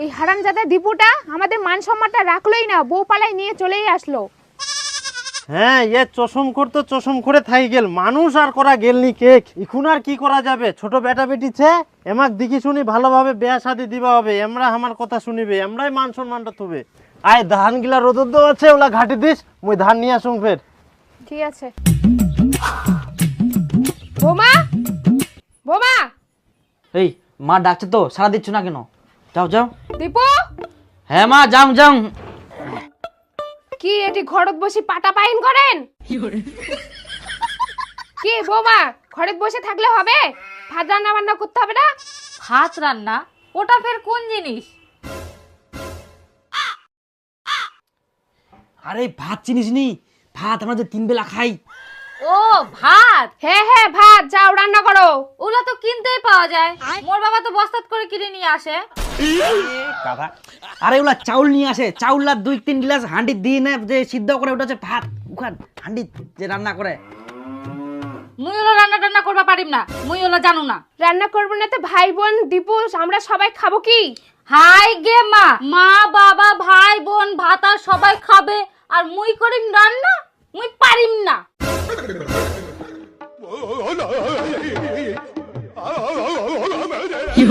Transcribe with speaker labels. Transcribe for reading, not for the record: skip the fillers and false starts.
Speaker 1: এই হারামজাদা দীপুটা আমাদের মান সম্মানটা রাখলোই না, বউ পালাই নিয়ে চলেই আসলো।
Speaker 2: হ্যাঁ, এ চশম করতো, চশম করে থাই গেল, মানুষ আর করা গেলনি কেক। এখন আর কি করা যাবে, ছোট বেটা বেটিছে, এমাক দেখি শুনি ভালোভাবে বিয়া শাদি দিবা হবে, এমরা আমার কথা শুনিবে, এমরাই মান সম্মানটা থবে। আয় ধান গিলা রোদর দেওয়া আছে, ওলা ঘাটি দিস, মুই ধান নিয়ে আসুন ফের।
Speaker 1: ঠিক আছে। বোমা, বোমা,
Speaker 3: এই মা ডাকছে তো, সারা দিচ্ছ না কেন? যাও যাও।
Speaker 1: দীপু,
Speaker 3: হ্যাঁ মা, যাও যাও।
Speaker 1: কি এটি ঘরত বসে পাটা পাইন করেন? কি বোমা, ঘরত বসে থাকলে হবে? ভাত রান্না বান্না করতে হবে না?
Speaker 4: ভাত রান্না? ওটা ফের কোন জিনিস?
Speaker 3: আরে ভাত চিনিস নি? ভাত আমরা যে 3 বেলা খাই।
Speaker 4: ও ভাত,
Speaker 1: হ্যাঁ হ্যাঁ, ভাত যাও রান্না করো।
Speaker 4: ওগুলা তো কিনতেই পাওয়া যায়। মোর বাবা তো বস্তাত করে কিনে নিয়ে আসে।
Speaker 3: কাকা, আরে ওলা চাউল নিয়ে আসে, চাউললা 2-3 গ্লাস হাঁডি দিয়ে নে, যে সিদ্ধ করে ওটা হচ্ছে ভাত। ওখান হাঁডি যে রান্না করে।
Speaker 4: মুই ওলা রান্না টান্না করবা পারিম না, মুই ওলা জানো না।
Speaker 1: রান্না করবো না তো ভাই বোন দীপু আমরা সবাই খাবো কি?
Speaker 4: হাই গে মা, মা বাবা ভাই বোন ভাত আর সবাই খাবে, আর মুই করিম রান্না? মুই পারিম না।
Speaker 5: কি